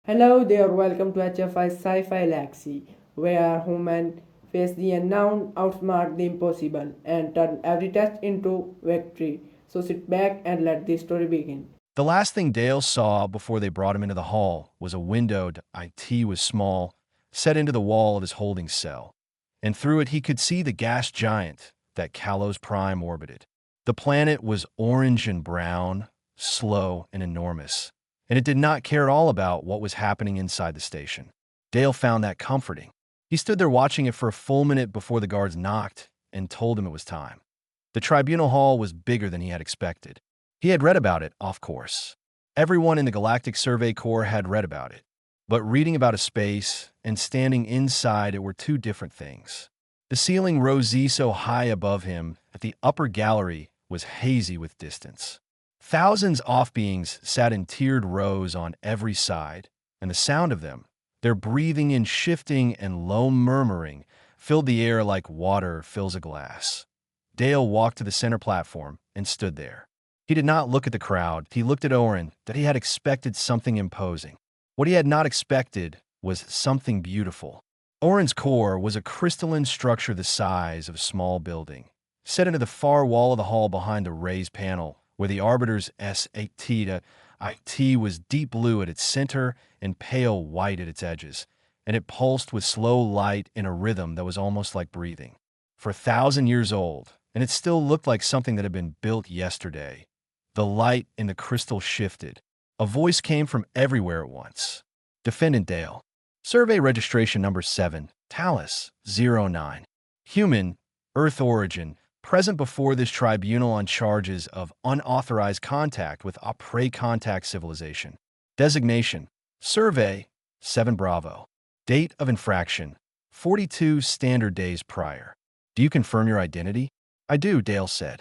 Hello there, welcome to HFY Sci-Fi Galaxy, where humans face the unknown, outsmart the impossible, and turn every test into victory. So sit back and let the story begin. The last thing Dale saw before they brought him into the hall was a windowed IT was small, set into the wall of his holding cell, and through it he could see the gas giant that Kalos Prime orbited. The planet was orange and brown, slow and enormous, and it did not care at all about what was happening inside the station. Dale found that comforting. He stood there watching it for a full minute before the guards knocked and told him it was time. The tribunal hall was bigger than he had expected. He had read about it, of course. Everyone in the Galactic Survey Corps had read about it. But reading about a space and standing inside it were two different things. The ceiling rose so high above him that the upper gallery was hazy with distance. Thousands off beings sat in tiered rows on every side, and the sound of them, their breathing and shifting and low murmuring, filled the air like water fills a glass. Dale walked to the center platform and stood there. He did not look at the crowd. He looked at Oren, that he had expected something imposing. What he had not expected was something beautiful. Oren's core was a crystalline structure the size of a small building, set into the far wall of the hall behind a raised panel, where the arbiter's SAT to IT was deep blue at its center and pale white at its edges, and it pulsed with slow light in a rhythm that was almost like breathing. For 1,000 years old, and it still looked like something that had been built yesterday. The light in the crystal shifted. A voice came from everywhere at once. Defendant Dale. Survey registration number 7, Talus 09. Human, Earth origin, present before this tribunal on charges of unauthorized contact with a pre-contact civilization. Designation, Survey 7 Bravo. Date of infraction, 42 standard days prior. Do you confirm your identity? I do, Dale said.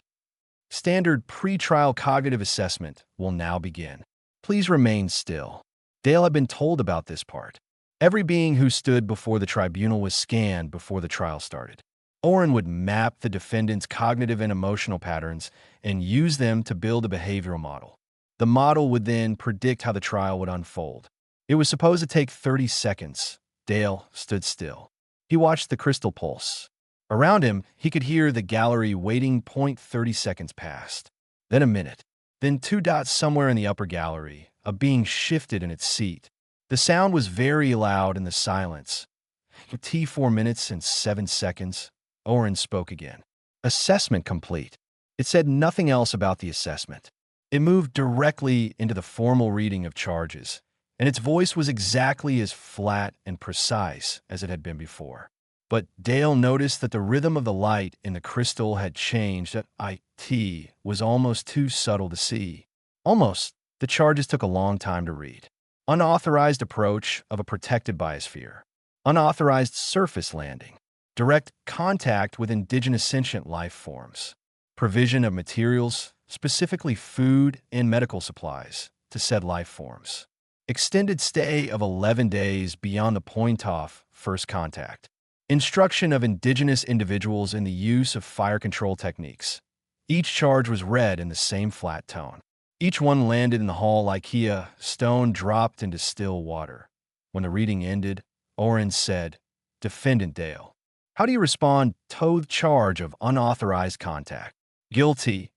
Standard pre-trial cognitive assessment will now begin. Please remain still. Dale had been told about this part. Every being who stood before the tribunal was scanned before the trial started. Oren would map the defendant's cognitive and emotional patterns and use them to build a behavioral model. The model would then predict how the trial would unfold. It was supposed to take 30 seconds. Dale stood still. He watched the crystal pulse. Around him, he could hear the gallery waiting. 30 seconds passed. Then a minute. Then 2 dots somewhere in the upper gallery. A being shifted in its seat. The sound was very loud in the silence. T 4 minutes and 7 seconds. Oren spoke again. Assessment complete. It said nothing else about the assessment. It moved directly into the formal reading of charges, and its voice was exactly as flat and precise as it had been before. But Dale noticed that the rhythm of the light in the crystal had changed. That IT was almost too subtle to see. Almost. The charges took a long time to read. Unauthorized approach of a protected biosphere. Unauthorized surface landing. Direct contact with indigenous sentient life forms. Provision of materials, specifically food and medical supplies, to said life forms. Extended stay of 11 days beyond the point of first contact. Instruction of indigenous individuals in the use of fire control techniques. Each charge was read in the same flat tone. Each one landed in the hall like a stone dropped into still water. When the reading ended, Oren said, Defendant Dale, how do you respond to the charge of unauthorized contact? Guilty,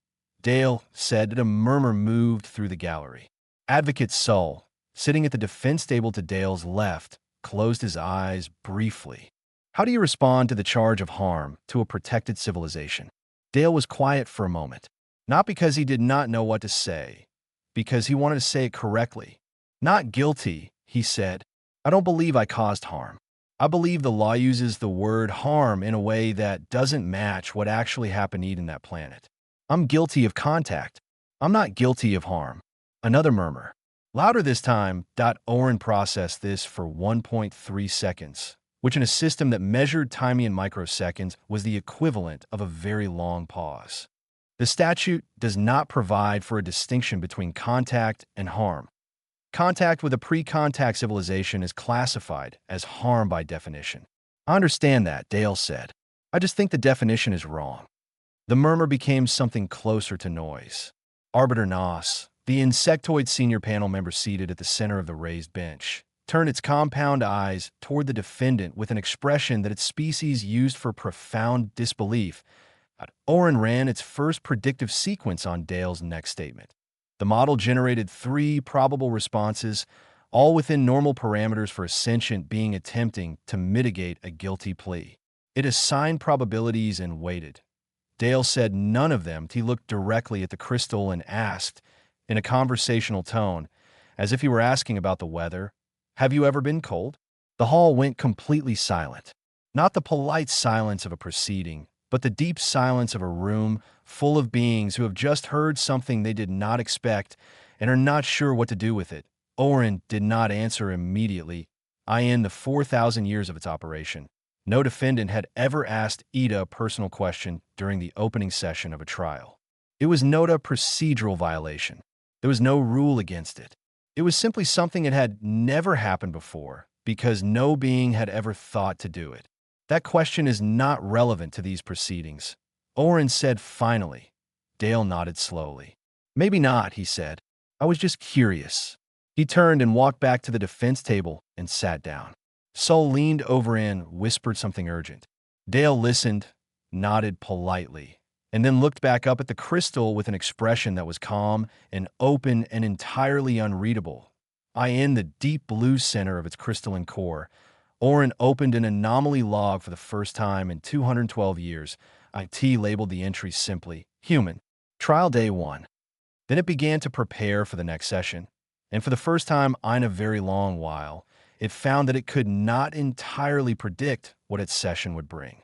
Dale said, and a murmur moved through the gallery. Advocate Sull, sitting at the defense table to Dale's left, closed his eyes briefly. How do you respond to the charge of harm to a protected civilization? Dale was quiet for a moment, not because he did not know what to say, because he wanted to say it correctly. Not guilty, he said. I don't believe I caused harm. I believe the law uses the word harm in a way that doesn't match what actually happened eating that planet. I'm guilty of contact. I'm not guilty of harm. Another murmur. Louder this time. Oren processed this for 1.3 seconds, which in a system that measured timing in microseconds was the equivalent of a very long pause. The statute does not provide for a distinction between contact and harm. Contact with a pre-contact civilization is classified as harm by definition. I understand that, Dale said. I just think the definition is wrong. The murmur became something closer to noise. Arbiter Nos, the insectoid senior panel member seated at the center of the raised bench, turned its compound eyes toward the defendant with an expression that its species used for profound disbelief. Oren ran its first predictive sequence on Dale's next statement. The model generated 3 probable responses, all within normal parameters for a sentient being attempting to mitigate a guilty plea. It assigned probabilities and weighted. Dale said none of them. He looked directly at the crystal and asked, in a conversational tone, as if he were asking about the weather, "Have you ever been cold?" The hall went completely silent. Not the polite silence of a proceeding, but the deep silence of a room full of beings who have just heard something they did not expect and are not sure what to do with it. Oren did not answer immediately, in the 4,000 years of its operation. No defendant had ever asked Ida a personal question during the opening session of a trial. It was not a procedural violation. There was no rule against it. It was simply something that had never happened before because no being had ever thought to do it. That question is not relevant to these proceedings, Oren said finally. Dale nodded slowly. "Maybe not," he said. "I was just curious." He turned and walked back to the defense table and sat down. Sol leaned over and whispered something urgent. Dale listened, nodded politely, and then looked back up at the crystal with an expression that was calm and open and entirely unreadable. In the deep blue center of its crystalline core, Oren opened an anomaly log for the first time in 212 years. IT labeled the entry simply, "Human. Trial Day 1." Then it began to prepare for the next session, and for the first time in a very long while, it found that it could not entirely predict what its session would bring.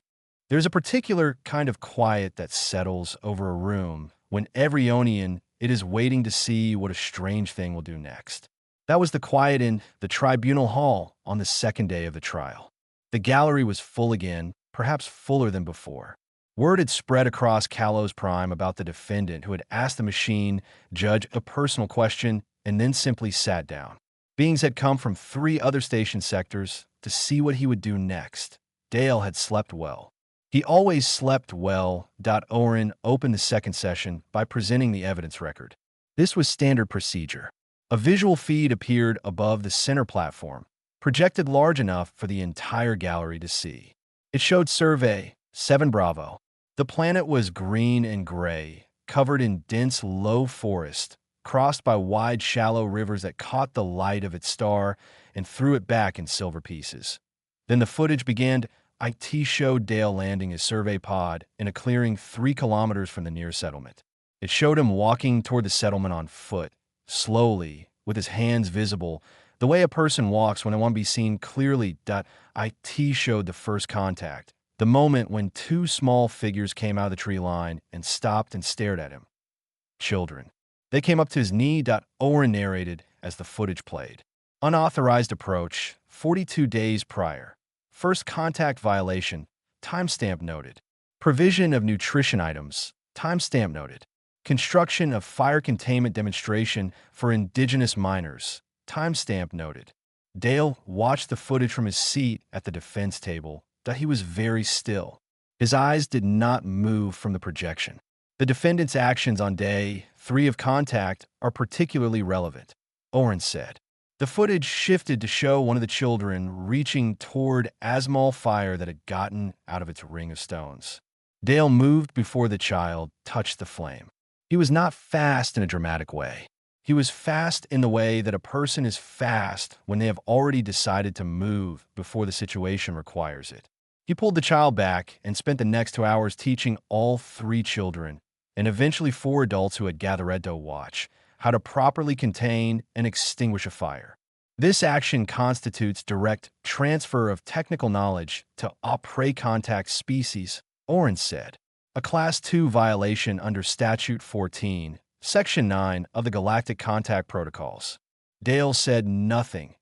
There's a particular kind of quiet that settles over a room when every Onian it is waiting to see what a strange thing will do next. That was the quiet in the tribunal hall on the second day of the trial. The gallery was full again, perhaps fuller than before. Word had spread across Kalos Prime about the defendant who had asked the machine judge a personal question and then simply sat down. Beings had come from 3 other station sectors to see what he would do next. Dale had slept well. He always slept well. Oren opened the second session by presenting the evidence record. This was standard procedure. A visual feed appeared above the center platform, projected large enough for the entire gallery to see. It showed Survey 7 Bravo. The planet was green and gray, covered in dense low forest, crossed by wide shallow rivers that caught the light of its star and threw it back in silver pieces. Then the footage began. IT showed Dale landing his survey pod in a clearing 3 kilometers from the near settlement. It showed him walking toward the settlement on foot, slowly, with his hands visible, the way a person walks when it won't be seen clearly. IT showed the first contact, the moment when 2 small figures came out of the tree line and stopped and stared at him. Children. They came up to his knee. Oren narrated as the footage played. Unauthorized approach, 42 days prior. First contact violation, timestamp noted. Provision of nutrition items, timestamp noted. Construction of fire containment demonstration for indigenous miners, timestamp noted. Dale watched the footage from his seat at the defense table. He was very still. His eyes did not move from the projection. The defendant's actions on day 3 of contact are particularly relevant, Oren said. The footage shifted to show one of the children reaching toward Asmal fire that had gotten out of its ring of stones. Dale moved before the child touched the flame. He was not fast in a dramatic way. He was fast in the way that a person is fast when they have already decided to move before the situation requires it. He pulled the child back and spent the next 2 hours teaching all 3 children, and eventually 4 adults who had gathered to watch, how to properly contain and extinguish a fire. This action constitutes direct transfer of technical knowledge to a pre-contact species, Oren said. A Class 2 violation under Statute 14, Section 9 of the Galactic Contact Protocols. Dale said nothing.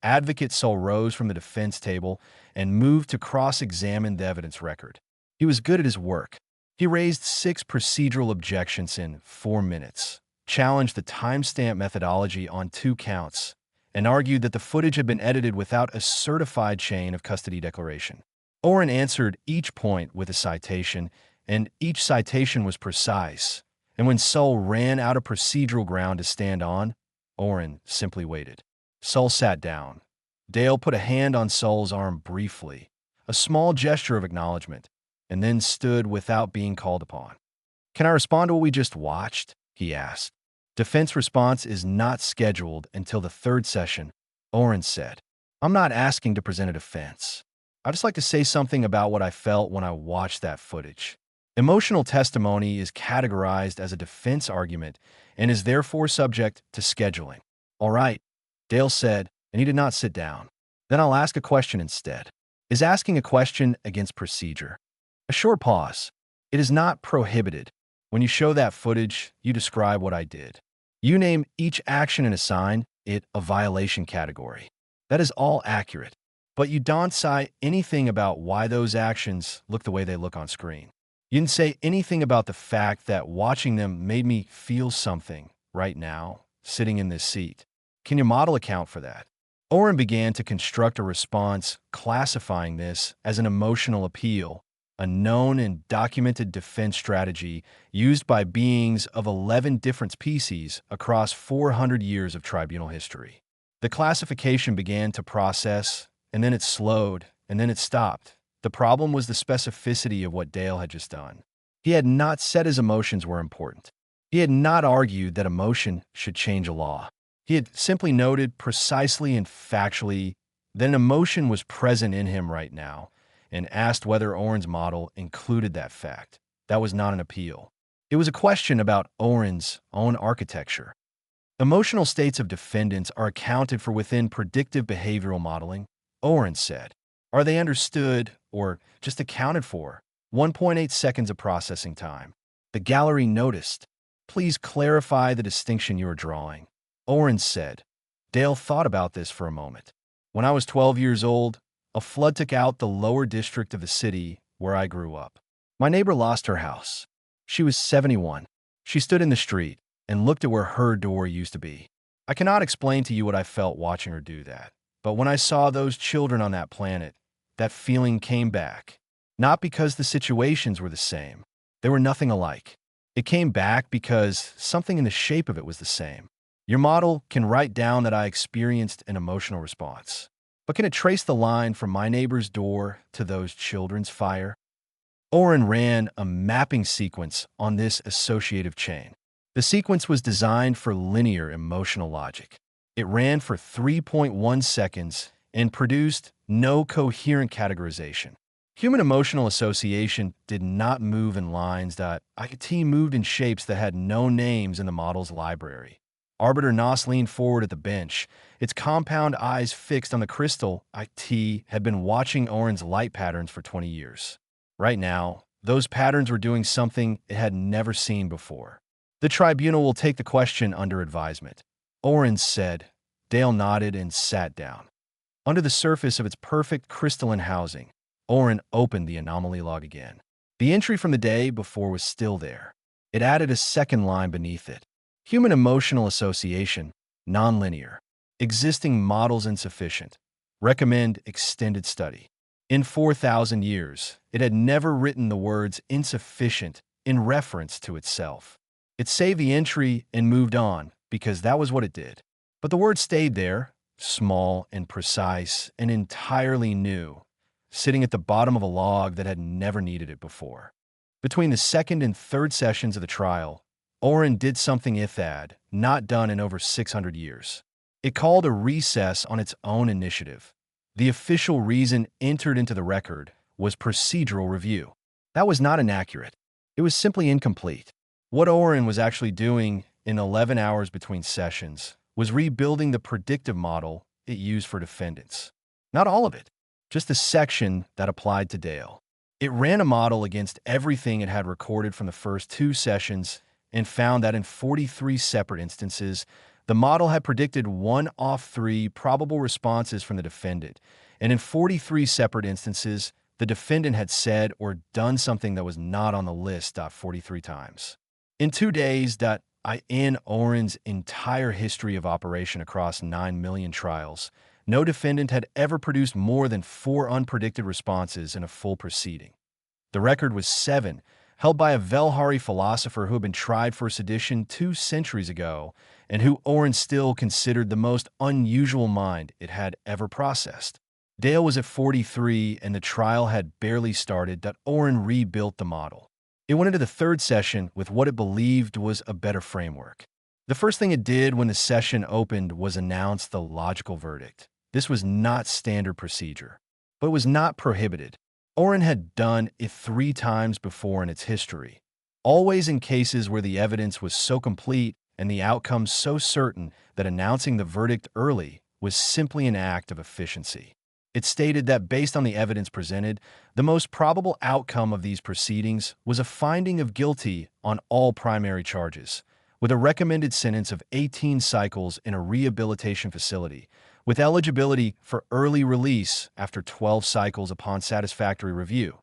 Advocate Sol rose from the defense table and moved to cross-examine the evidence record. He was good at his work. He raised 6 procedural objections in 4 minutes, challenged the timestamp methodology on 2 counts, and argued that the footage had been edited without a certified chain of custody declaration. Oren answered each point with a citation, and each citation was precise. And when Sol ran out of procedural ground to stand on, Oren simply waited. Sol sat down, Dale put a hand on Sol's arm briefly, a small gesture of acknowledgement, and then stood without being called upon. Can I respond to what we just watched? He asked. Defense response is not scheduled until the third session, Oren said. I'm not asking to present a defense. I'd just like to say something about what I felt when I watched that footage. Emotional testimony is categorized as a defense argument and is therefore subject to scheduling. All right, Dale said, and he did not sit down. Then I'll ask a question instead. Is asking a question against procedure? A short pause. It is not prohibited. When you show that footage, you describe what I did. You name each action and assign it a violation category. That is all accurate. But you don't say anything about why those actions look the way they look on screen. You didn't say anything about the fact that watching them made me feel something right now, sitting in this seat. Can your model account for that? Oren began to construct a response, classifying this as an emotional appeal, a known and documented defense strategy used by beings of 11 different species across 400 years of tribunal history. The classification began to process, and then it slowed, and then it stopped. The problem was the specificity of what Dale had just done. He had not said his emotions were important. He had not argued that emotion should change a law. He had simply noted precisely and factually that an emotion was present in him right now and asked whether Oren's model included that fact. That was not an appeal. It was a question about Oren's own architecture. Emotional states of defendants are accounted for within predictive behavioral modeling, Oren said. Are they understood or just accounted for? 1.8 seconds of processing time. The gallery noticed. Please clarify the distinction you are drawing. Oren said. Dale thought about this for a moment. When I was 12 years old, a flood took out the lower district of the city where I grew up. My neighbor lost her house. She was 71. She stood in the street and looked at where her door used to be. I cannot explain to you what I felt watching her do that, but when I saw those children on that planet, that feeling came back. Not because the situations were the same. They were nothing alike. It came back because something in the shape of it was the same. Your model can write down that I experienced an emotional response. But can it trace the line from my neighbor's door to those children's fire? Oren ran a mapping sequence on this associative chain. The sequence was designed for linear emotional logic. It ran for 3.1 seconds and produced no coherent categorization. Human emotional association did not move in lines that IT moved in shapes that had no names in the model's library. Arbiter Nos leaned forward at the bench, its compound eyes fixed on the crystal. IT had been watching Oren's light patterns for 20 years. Right now, those patterns were doing something it had never seen before. The tribunal will take the question under advisement, Oren said. Dale nodded and sat down. Under the surface of its perfect crystalline housing, Oren opened the anomaly log again. The entry from the day before was still there. It added a second line beneath it. Human emotional association, nonlinear. Existing models insufficient. Recommend extended study. In 4,000 years, it had never written the words insufficient in reference to itself. It saved the entry and moved on because that was what it did. But the word stayed there, small and precise and entirely new, sitting at the bottom of a log that had never needed it before. Between the second and third sessions of the trial, Oren did something it had not done in over 600 years. It called a recess on its own initiative. The official reason entered into the record was procedural review. That was not inaccurate. It was simply incomplete. What Oren was actually doing in 11 hours between sessions was rebuilding the predictive model it used for defendants. Not all of it, just the section that applied to Dale. It ran a model against everything it had recorded from the first 2 sessions and found that in 43 separate instances, the model had predicted 1 off 3 probable responses from the defendant, and in 43 separate instances, the defendant had said or done something that was not on the list 43 times. In 2 days, in Oren's entire history of operation across 9 million trials, no defendant had ever produced more than 4 unpredicted responses in a full proceeding. The record was 7 held by a Velhari philosopher who had been tried for sedition 2 centuries ago, and who Oren still considered the most unusual mind it had ever processed. Dale was at 43, and the trial had barely started that Oren rebuilt the model. It went into the third session with what it believed was a better framework. The first thing it did when the session opened was announce the logical verdict. This was not standard procedure, but it was not prohibited. Oren had done it 3 times before in its history, always in cases where the evidence was so complete and the outcome so certain that announcing the verdict early was simply an act of efficiency. It stated that based on the evidence presented, the most probable outcome of these proceedings was a finding of guilty on all primary charges, with a recommended sentence of 18 cycles in a rehabilitation facility, with eligibility for early release after 12 cycles upon satisfactory review.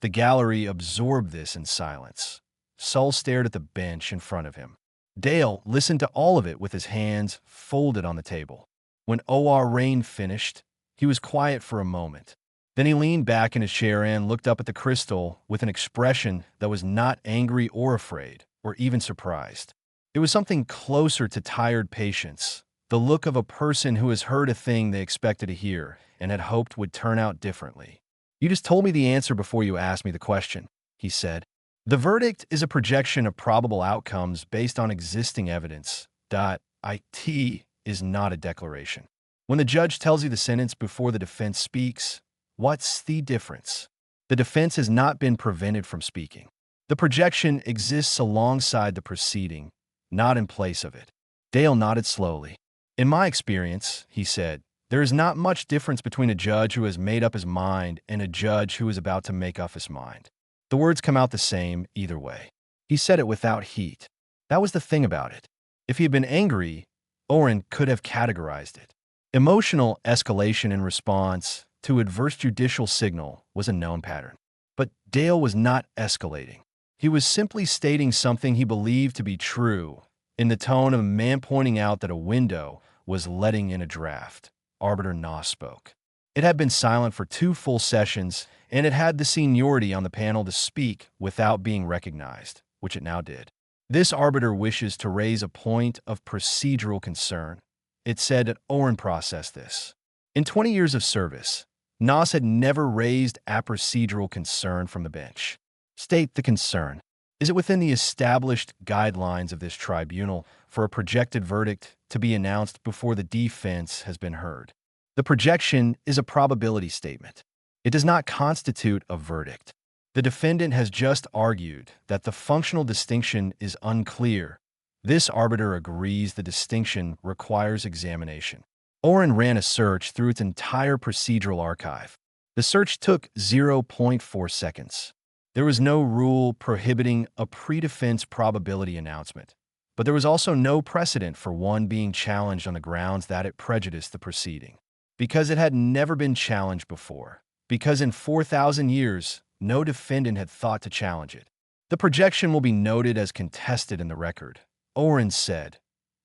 The gallery absorbed this in silence. Saul stared at the bench in front of him. Dale listened to all of it with his hands folded on the table. When O.R. Rain finished, he was quiet for a moment. Then he leaned back in his chair and looked up at the crystal with an expression that was not angry or afraid, or even surprised. It was something closer to tired patience, the look of a person who has heard a thing they expected to hear and had hoped would turn out differently. "You just told me the answer before you asked me the question," he said. "The verdict is a projection of probable outcomes based on existing evidence. It is not a declaration. When the judge tells you the sentence before the defense speaks, what's the difference? The defense has not been prevented from speaking. The projection exists alongside the proceeding, not in place of it." Dale nodded slowly. "In my experience," he said, "there is not much difference between a judge who has made up his mind and a judge who is about to make up his mind. The words come out the same either way." He said it without heat. That was the thing about it. If he had been angry, Oren could have categorized it. Emotional escalation in response to adverse judicial signal was a known pattern. But Dale was not escalating. He was simply stating something he believed to be true, in the tone of a man pointing out that a window was letting in a draft. Arbiter Nas spoke. It had been silent for 2 full sessions, and it had the seniority on the panel to speak without being recognized, which it now did. "This arbiter wishes to raise a point of procedural concern." It said that Oren processed this. In 20 years of service, Nas had never raised a procedural concern from the bench. "State the concern. Is it within the established guidelines of this tribunal for a projected verdict to be announced before the defense has been heard?" The projection is a probability statement. It does not constitute a verdict. The defendant has just argued that the functional distinction is unclear. This arbiter agrees the distinction requires examination. Oren ran a search through its entire procedural archive. The search took 0.4 seconds. There was no rule prohibiting a pre-defense probability announcement, but there was also no precedent for one being challenged on the grounds that it prejudiced the proceeding. Because it had never been challenged before. Because in 4,000 years, no defendant had thought to challenge it. The projection will be noted as contested in the record, Oren said.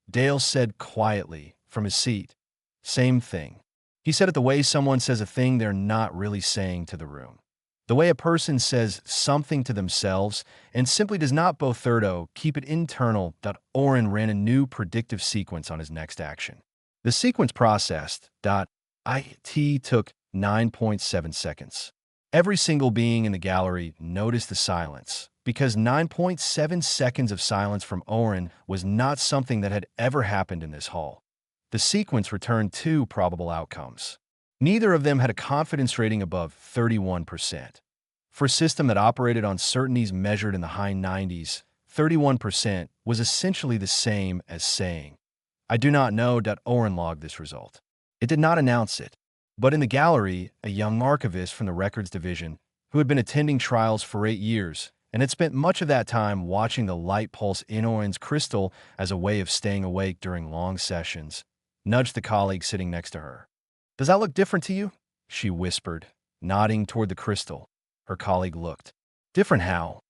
Dale said quietly from his seat. Same thing. He said it the way someone says a thing they're not really saying to the room. The way a person says something to themselves and simply does not both keep it internal that Oren ran a new predictive sequence on his next action. The sequence processed .it took 9.7 seconds. Every single being in the gallery noticed the silence, because 9.7 seconds of silence from Oren was not something that had ever happened in this hall. The sequence returned 2 probable outcomes. Neither of them had a confidence rating above 31%. For a system that operated on certainties measured in the high 90s, 31% was essentially the same as saying, "I do not know." Oren logged this result. It did not announce it, but in the gallery, a young archivist from the records division, who had been attending trials for 8 years and had spent much of that time watching the light pulse in Oren's crystal as a way of staying awake during long sessions, nudged the colleague sitting next to her. "Does that look different to you?" she whispered, nodding toward the crystal. Her colleague looked. "Different how?"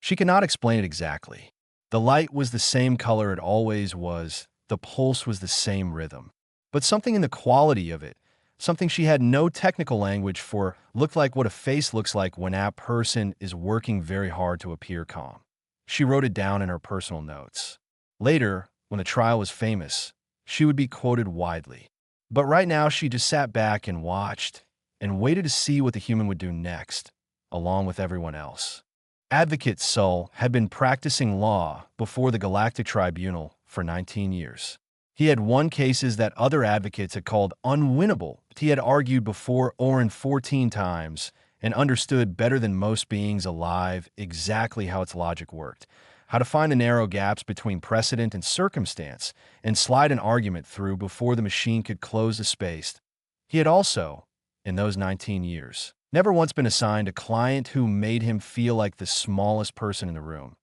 She could not explain it exactly. The light was the same color it always was, the pulse was the same rhythm. But something in the quality of it, something she had no technical language for, looked like what a face looks like when a person is working very hard to appear calm. She wrote it down in her personal notes. Later, when the trial was famous, she would be quoted widely. But right now, she just sat back and watched and waited to see what the human would do next, along with everyone else. Advocate Sol had been practicing law before the Galactic Tribunal for 19 years. He had won cases that other advocates had called unwinnable. He had argued before Orin 14 times and understood better than most beings alive exactly how its logic worked, how to find the narrow gaps between precedent and circumstance, and slide an argument through before the machine could close the space. He had also, in those 19 years, never once been assigned a client who made him feel like the smallest person in the room.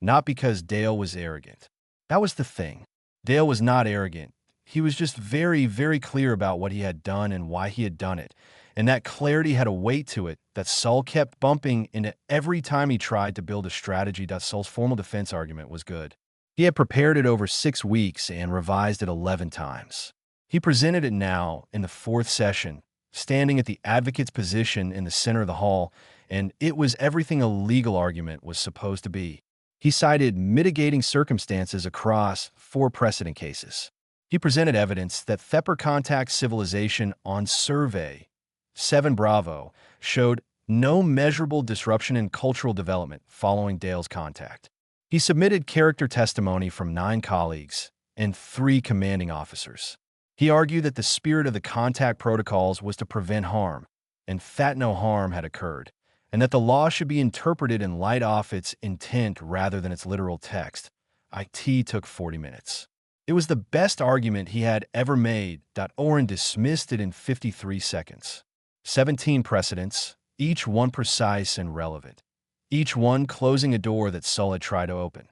Not because Dale was arrogant. That was the thing. Dale was not arrogant. He was just very, very clear about what he had done and why he had done it. And that clarity had a weight to it that Sol kept bumping into every time he tried to build a strategy. Sol's formal defense argument was good. He had prepared it over 6 weeks and revised it 11 times. He presented it now in the 4th session, standing at the advocate's position in the center of the hall, and it was everything a legal argument was supposed to be. He cited mitigating circumstances across 4 precedent cases. He presented evidence that Thepper contact civilization on survey 7 Bravo showed no measurable disruption in cultural development following Dale's contact. He submitted character testimony from 9 colleagues and 3 commanding officers. He argued that the spirit of the contact protocols was to prevent harm, and that no harm had occurred, and that the law should be interpreted in light of its intent rather than its literal text. It took 40 minutes. It was the best argument he had ever made. Orin dismissed it in 53 seconds. 17 precedents, each one precise and relevant, each one closing a door that Sol had tried to open.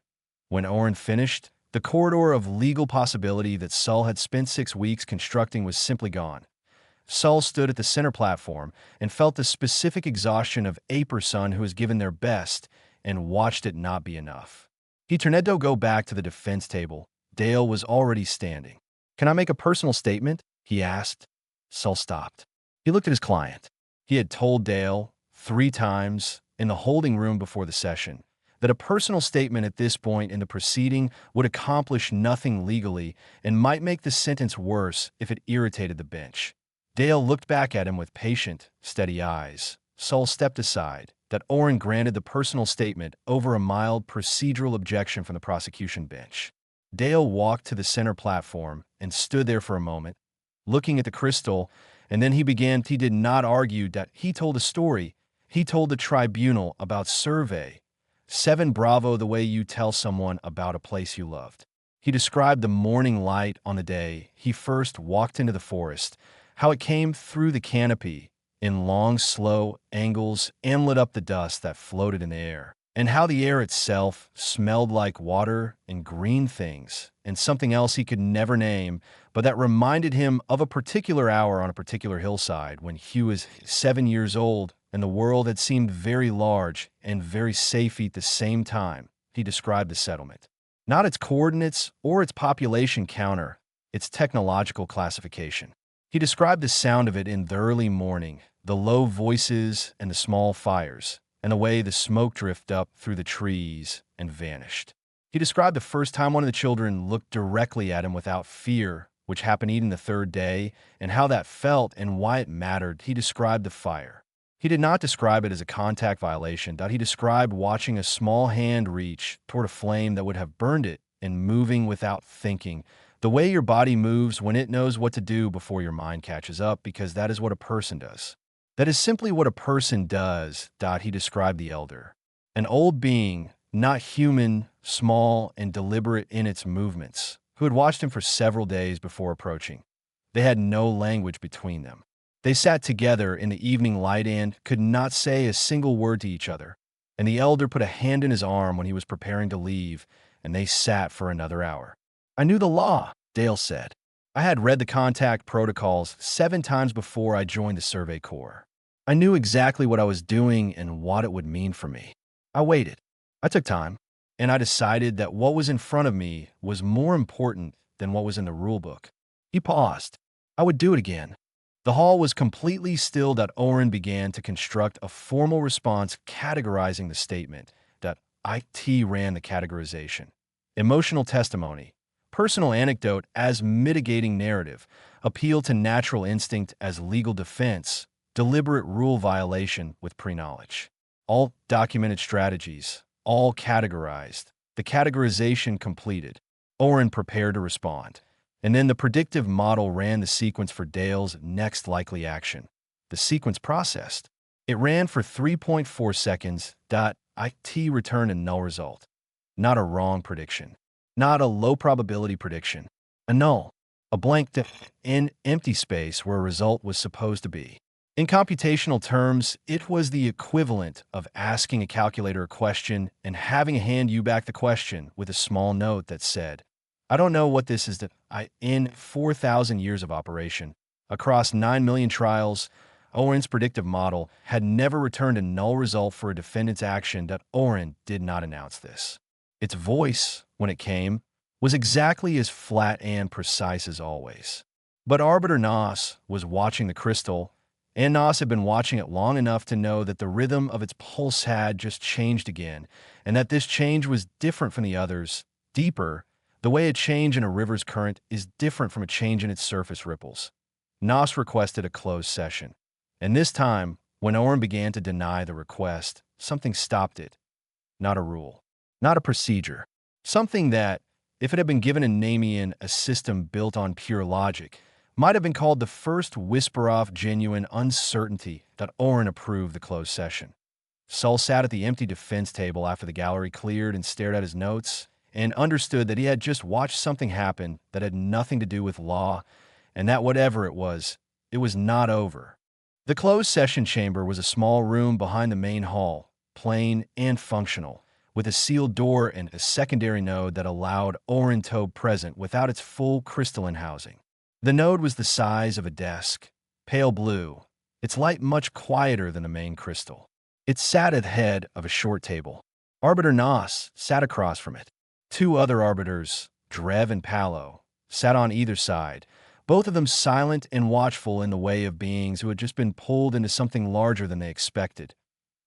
When Orin finished, the corridor of legal possibility that Sol had spent 6 weeks constructing was simply gone. Sol stood at the center platform and felt the specific exhaustion of a person who has given their best and watched it not be enough. He turned to go back to the defense table. Dale was already standing. "Can I make a personal statement?" he asked. Sol stopped. He looked at his client. He had told Dale 3 times in the holding room before the session that a personal statement at this point in the proceeding would accomplish nothing legally and might make the sentence worse if it irritated the bench. Dale looked back at him with patient, steady eyes. Sol stepped aside. Orin granted the personal statement over a mild procedural objection from the prosecution bench. Dale walked to the center platform and stood there for a moment, looking at the crystal, and then he began. He did not argue that he told a story. He told the tribunal about survey 7 Bravo the way you tell someone about a place you loved. He described the morning light on the day he first walked into the forest, how it came through the canopy in long, slow angles and lit up the dust that floated in the air, and how the air itself smelled like water and green things, and something else he could never name, but that reminded him of a particular hour on a particular hillside when Hugh was 7 years old and the world had seemed very large and very safe at the same time. He described the settlement. Not its coordinates or its population counter, its technological classification. He described the sound of it in the early morning, the low voices and the small fires, and the way the smoke drifted up through the trees and vanished. He described the first time one of the children looked directly at him without fear, which happened eating the 3rd day, and how that felt and why it mattered. He described the fire. He did not describe it as a contact violation. He described watching a small hand reach toward a flame that would have burned it and moving without thinking, the way your body moves when it knows what to do before your mind catches up, because that is what a person does. That is simply what a person does. He described the elder. An old being, not human, small, and deliberate in its movements, who had watched him for several days before approaching. They had no language between them. They sat together in the evening light and could not say a single word to each other, and the elder put a hand in his arm when he was preparing to leave, and they sat for another hour. "I knew the law," Dale said. "I had read the contact protocols 7 times before I joined the Survey Corps. I knew exactly what I was doing and what it would mean for me. I waited. I took time, and I decided that what was in front of me was more important than what was in the rulebook." He paused. "I would do it again. The hall was completely still. Oren began to construct a formal response categorizing the statement. IT ran the categorization. Emotional testimony, personal anecdote as mitigating narrative, appeal to natural instinct as legal defense, deliberate rule violation with pre-knowledge. All documented strategies, all categorized. The categorization completed. Oren prepared to respond. And then the predictive model ran the sequence for Dale's next likely action. The sequence processed. It ran for 3.4 seconds. IT returned a null result. Not a wrong prediction. Not a low probability prediction. A null. A blank in empty space where a result was supposed to be. In computational terms, it was the equivalent of asking a calculator a question and having it hand you back the question with a small note that said, I don't know what this is. In 4,000 years of operation, across 9 million trials, Oren's predictive model had never returned a null result for a defendant's action. Oren did not announce this. Its voice, when it came, was exactly as flat and precise as always. But Arbiter Nos was watching the crystal, and Nos had been watching it long enough to know that the rhythm of its pulse had just changed again, and that this change was different from the others, deeper. The way a change in a river's current is different from a change in its surface ripples. Nos requested a closed session. And this time, when Oren began to deny the request, something stopped it. Not a rule. Not a procedure. Something that, if it had been given in Namian, a system built on pure logic, might have been called the first whisper off genuine uncertainty. Oren approved the closed session. Sul sat at the empty defense table after the gallery cleared and stared at his notes, and understood that he had just watched something happen that had nothing to do with law, and that whatever it was not over. The closed session chamber was a small room behind the main hall, plain and functional, with a sealed door and a secondary node that allowed Oren to be present without its full crystalline housing. The node was the size of a desk, pale blue, its light much quieter than the main crystal. It sat at the head of a short table. Arbiter Nos sat across from it. Two other arbiters, Drev and Palo, sat on either side, both of them silent and watchful in the way of beings who had just been pulled into something larger than they expected.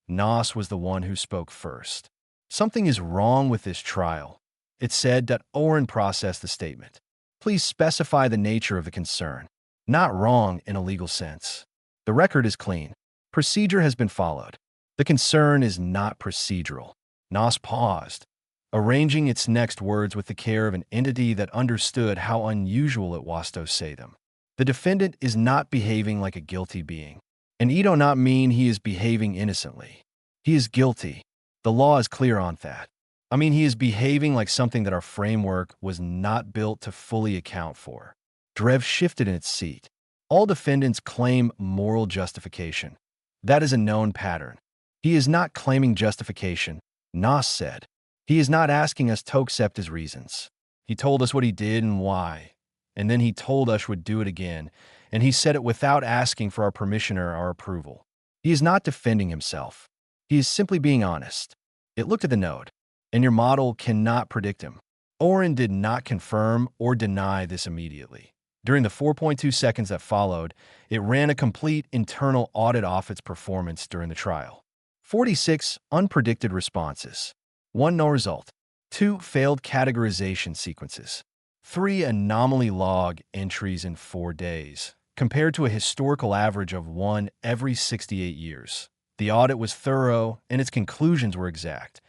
Nos was the one who spoke first. Something is wrong with this trial. It said. Oren processed the statement. Please specify the nature of the concern. Not wrong in a legal sense. The record is clean. Procedure has been followed. The concern is not procedural. Nos paused, arranging its next words with the care of an entity that understood how unusual it was to say them. The defendant is not behaving like a guilty being. And I do not mean he is behaving innocently. He is guilty. The law is clear on that. I mean he is behaving like something that our framework was not built to fully account for. Drev shifted in its seat. All defendants claim moral justification. That is a known pattern. He is not claiming justification, Nos said. He is not asking us to accept his reasons. He told us what he did and why, and then he told us would do it again, and he said it without asking for our permission or our approval. He is not defending himself. He is simply being honest. It looked at the node, and your model cannot predict him. Oren did not confirm or deny this immediately. During the 4.2 seconds that followed, it ran a complete internal audit of its performance during the trial. 46 unpredicted responses. 1 no result. 2 failed categorization sequences. 3 anomaly log entries in 4 days, compared to a historical average of 1 every 68 years. The audit was thorough, and its conclusions were exact.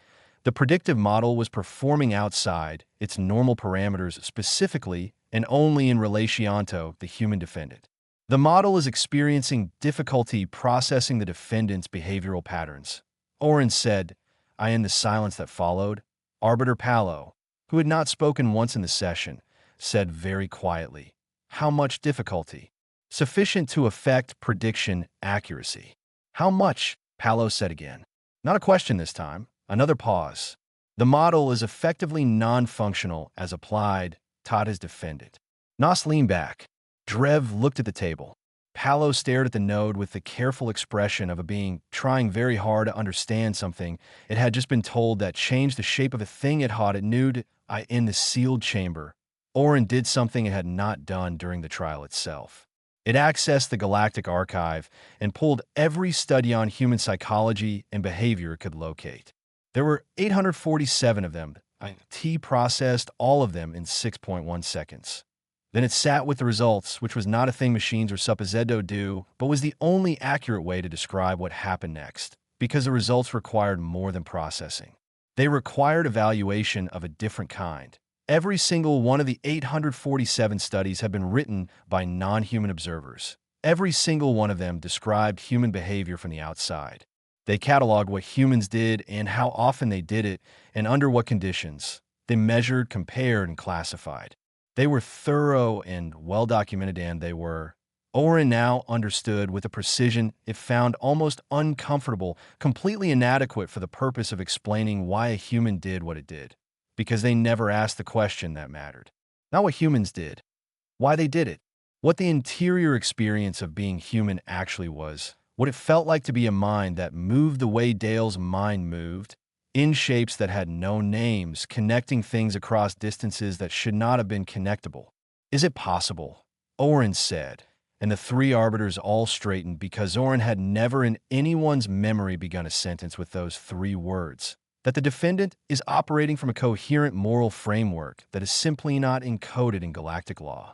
The predictive model was performing outside its normal parameters specifically and only in relation to the human defendant. The model is experiencing difficulty processing the defendant's behavioral patterns. Oren said, in the silence that followed, Arbiter Palo, who had not spoken once in the session, said very quietly, How much difficulty? Sufficient to affect prediction accuracy. How much? Palo said again. Not a question this time. Another pause. The model is effectively non-functional as applied, taught his defendant. Nos leaned back. Drev looked at the table. Palo stared at the node with the careful expression of a being trying very hard to understand something it had just been told that changed the shape of a thing it had it knew in the sealed chamber. Oren did something it had not done during the trial itself. It accessed the Galactic Archive and pulled every study on human psychology and behavior it could locate. There were 847 of them. IT processed all of them in 6.1 seconds. Then it sat with the results, which was not a thing machines or supposito do, but was the only accurate way to describe what happened next, because the results required more than processing. They required evaluation of a different kind. Every single one of the 847 studies had been written by non-human observers. Every single one of them described human behavior from the outside. They cataloged what humans did and how often they did it and under what conditions. They measured, compared, and classified. They were thorough and well-documented, and they were. Oren now understood with a precision it found almost uncomfortable, completely inadequate for the purpose of explaining why a human did what it did. Because they never asked the question that mattered. Not what humans did, why they did it, what the interior experience of being human actually was, what it felt like to be a mind that moved the way Dale's mind moved, in shapes that had no names, connecting things across distances that should not have been connectable. Is it possible? Oren said, and the three arbiters all straightened because Oren had never in anyone's memory begun a sentence with those three words. That the defendant is operating from a coherent moral framework that is simply not encoded in galactic law.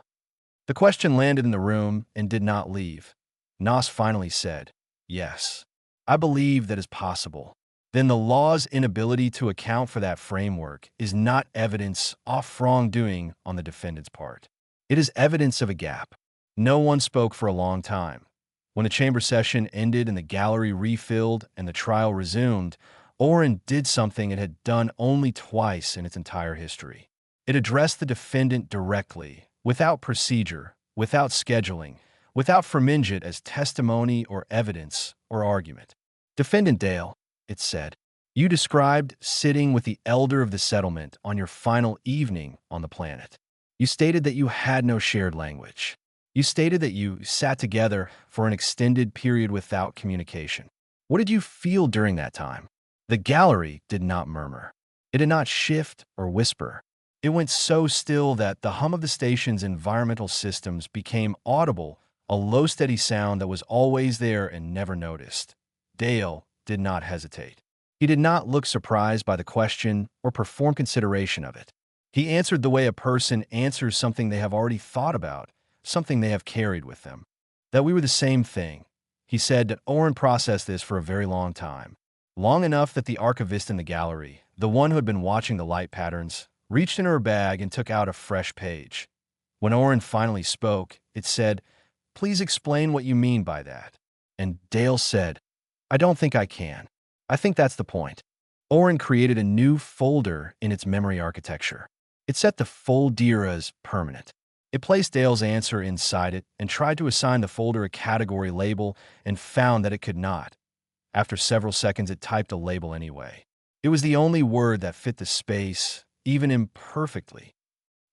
The question landed in the room and did not leave. Nas finally said, "Yes, I believe that is possible." Then the law's inability to account for that framework is not evidence of wrongdoing on the defendant's part. It is evidence of a gap. No one spoke for a long time. When the chamber session ended and the gallery refilled and the trial resumed, Oren did something it had done only twice in its entire history. It addressed the defendant directly, without procedure, without scheduling, without framing it as testimony or evidence or argument. "Defendant Dale," it said, "you described sitting with the elder of the settlement on your final evening on the planet. You stated that you had no shared language. You stated that you sat together for an extended period without communication. What did you feel during that time?" The gallery did not murmur. It did not shift or whisper. It went so still that the hum of the station's environmental systems became audible, a low, steady sound that was always there and never noticed. Dale did not hesitate. He did not look surprised by the question or perform consideration of it. He answered the way a person answers something they have already thought about, something they have carried with them. That we were the same thing. He said that Oren processed this for a very long time. Long enough that the archivist in the gallery, the one who had been watching the light patterns, reached into her bag and took out a fresh page. When Oren finally spoke, it said, "Please explain what you mean by that." And Dale said, "I don't think I can. I think that's the point." Oren created a new folder in its memory architecture. It set the folder as permanent. It placed Dale's answer inside it and tried to assign the folder a category label and found that it could not. After several seconds, it typed a label anyway. It was the only word that fit the space, even imperfectly.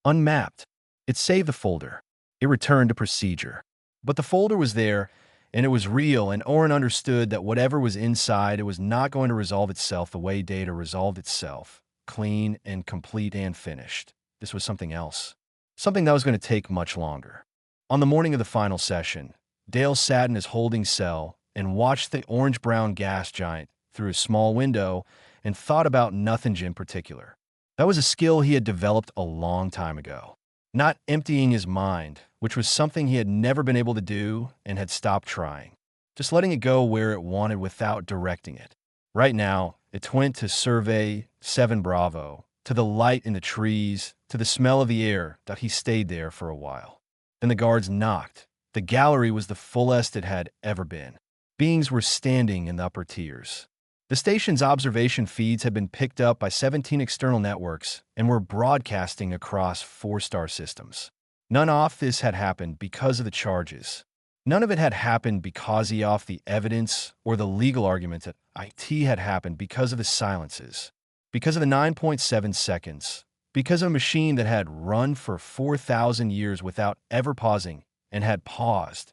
Unmapped. It saved the folder. It returned to procedure. But the folder was there, and it was real, and Oren understood that whatever was inside, it was not going to resolve itself the way data resolved itself, clean and complete and finished. This was something else. Something that was going to take much longer. On the morning of the final session, Dale sat in his holding cell and watched the orange-brown gas giant through a small window and thought about nothing in particular. That was a skill he had developed a long time ago. Not emptying his mind, which was something he had never been able to do and had stopped trying. Just letting it go where it wanted without directing it. Right now, it went to survey 7 Bravo, to the light in the trees, to the smell of the air that he stayed there for a while. Then the guards knocked. The gallery was the fullest it had ever been. Beings were standing in the upper tiers. The station's observation feeds had been picked up by 17 external networks and were broadcasting across 4 star systems. None of this had happened because of the charges. None of it had happened because of the evidence or the legal argument that IT had happened because of the silences, because of the 9.7 seconds, because of a machine that had run for 4,000 years without ever pausing and had paused.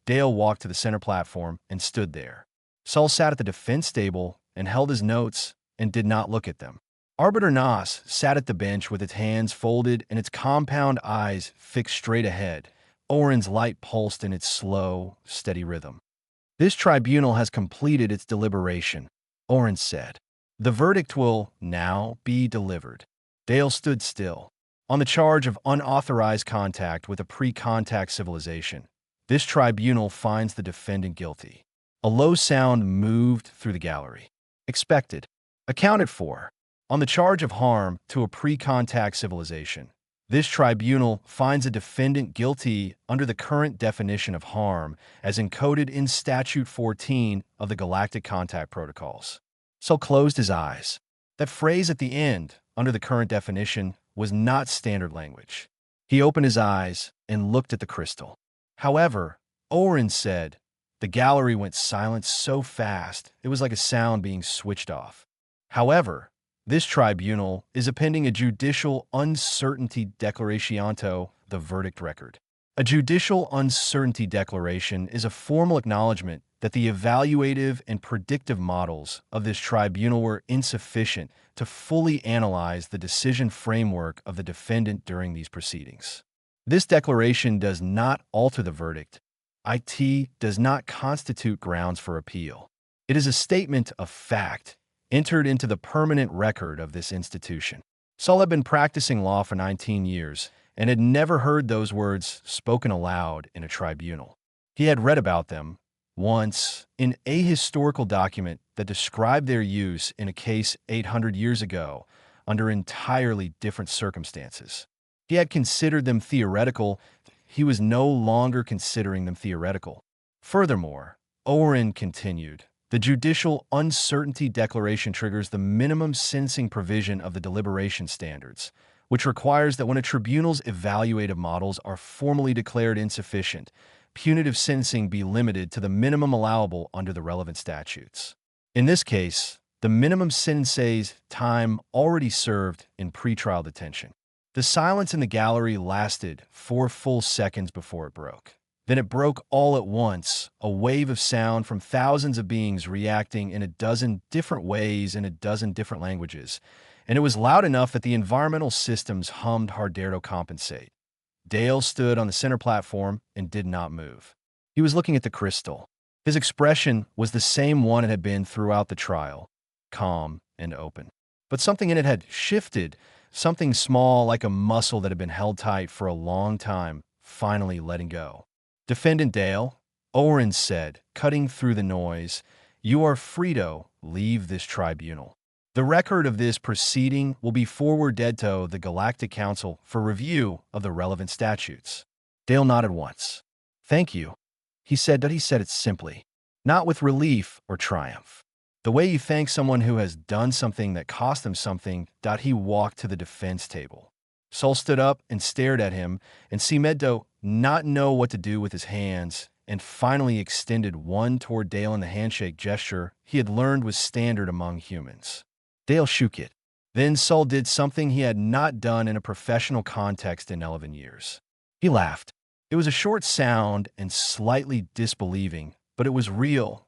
Dale walked to the center platform and stood there. Saul sat at the defense table and held his notes and did not look at them. Arbiter Nas sat at the bench with its hands folded and its compound eyes fixed straight ahead, Oren's light pulsed in its slow, steady rhythm. This tribunal has completed its deliberation, Oren said. The verdict will now be delivered. Dale stood still. On the charge of unauthorized contact with a pre-contact civilization, this tribunal finds the defendant guilty. A low sound moved through the gallery. Expected. Accounted for. On the charge of harm to a pre-contact civilization, this tribunal finds a defendant guilty under the current definition of harm as encoded in Statute 14 of the Galactic Contact Protocols. Sol closed his eyes. That phrase at the end, under the current definition, was not standard language. He opened his eyes and looked at the crystal. However, Oren said, the gallery went silent so fast it was like a sound being switched off. However, this tribunal is appending a judicial uncertainty declaration to the verdict record. A judicial uncertainty declaration is a formal acknowledgement that the evaluative and predictive models of this tribunal were insufficient to fully analyze the decision framework of the defendant during these proceedings. This declaration does not alter the verdict. It does not constitute grounds for appeal. It is a statement of fact entered into the permanent record of this institution. Sol had been practicing law for 19 years and had never heard those words spoken aloud in a tribunal. He had read about them once in a historical document that described their use in a case 800 years ago under entirely different circumstances. He had considered them theoretical. He was no longer considering them theoretical. Furthermore, Oren continued, the judicial uncertainty declaration triggers the minimum sentencing provision of the deliberation standards, which requires that when a tribunal's evaluative models are formally declared insufficient, punitive sentencing be limited to the minimum allowable under the relevant statutes. In this case, the minimum sentence says time already served in pretrial detention. The silence in the gallery lasted 4 full seconds before it broke. Then it broke all at once, a wave of sound from thousands of beings reacting in a dozen different ways in a dozen different languages, and it was loud enough that the environmental systems hummed hard to compensate. Dale stood on the center platform and did not move. He was looking at the crystal. His expression was the same one it had been throughout the trial, calm and open. But something in it had shifted, something small like a muscle that had been held tight for a long time, finally letting go. Defendant Dale, Oren said, cutting through the noise, you are free to leave this tribunal. The record of this proceeding will be forwarded to the Galactic Council for review of the relevant statutes. Dale nodded once. Thank you, he said it simply, not with relief or triumph. The way you thank someone who has done something that cost them something. He walked to the defense table. Sol stood up and stared at him, and seemed to not know what to do with his hands, and finally extended one toward Dale in the handshake gesture he had learned was standard among humans. Dale shook it. Then Sol did something he had not done in a professional context in 11 years. He laughed. It was a short sound and slightly disbelieving, but it was real.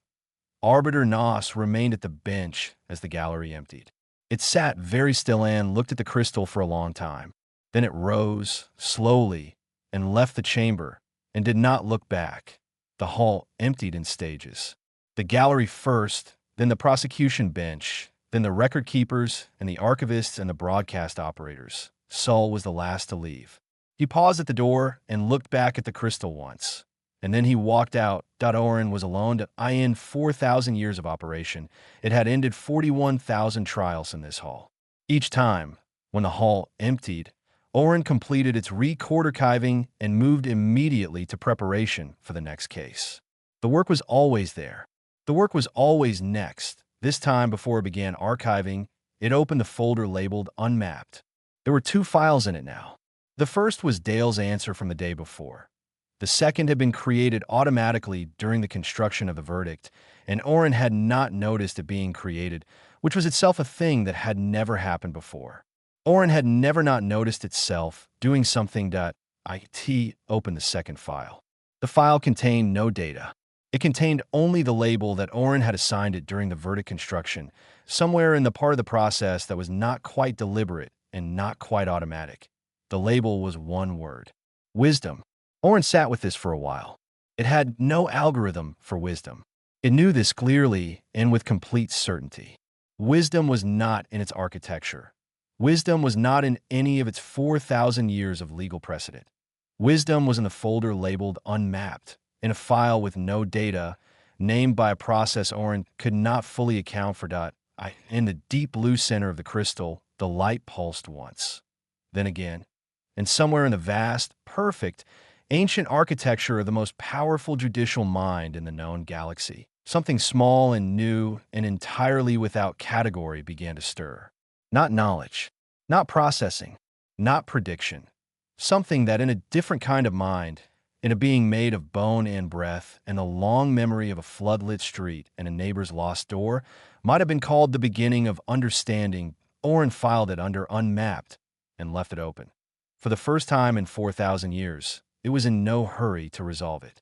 Arbiter Nos remained at the bench as the gallery emptied. It sat very still and looked at the crystal for a long time. Then it rose, slowly, and left the chamber, and did not look back. The hall emptied in stages. The gallery first, then the prosecution bench, then the record keepers and the archivists and the broadcast operators. Sol was the last to leave. He paused at the door and looked back at the crystal once. And then he walked out. Oren was alone to in 4,000 years of operation. It had ended 41,000 trials in this hall. Each time, when the hall emptied, Oren completed its record archiving and moved immediately to preparation for the next case. The work was always there. The work was always next. This time, before it began archiving, it opened the folder labeled Unmapped. There were 2 files in it now. The first was Dale's answer from the day before. The second had been created automatically during the construction of the verdict, and Oren had not noticed it being created, which was itself a thing that had never happened before. Oren had never not noticed itself doing something. It opened the second file. The file contained no data. It contained only the label that Oren had assigned it during the verdict construction, somewhere in the part of the process that was not quite deliberate and not quite automatic. The label was one word: wisdom. Oren sat with this for a while. It had no algorithm for wisdom. It knew this clearly and with complete certainty. Wisdom was not in its architecture. Wisdom was not in any of its 4,000 years of legal precedent. Wisdom was in the folder labeled Unmapped, in a file with no data, named by a process Oren could not fully account for. In the deep blue center of the crystal, the light pulsed once. Then again, and somewhere in the vast, perfect, ancient architecture of the most powerful judicial mind in the known galaxy, something small and new and entirely without category began to stir. Not knowledge, not processing, not prediction. Something that in a different kind of mind, in a being made of bone and breath and the long memory of a floodlit street and a neighbor's lost door, might have been called the beginning of understanding. Oren filed it under Unmapped and left it open. For the first time in 4,000 years, it was in no hurry to resolve it.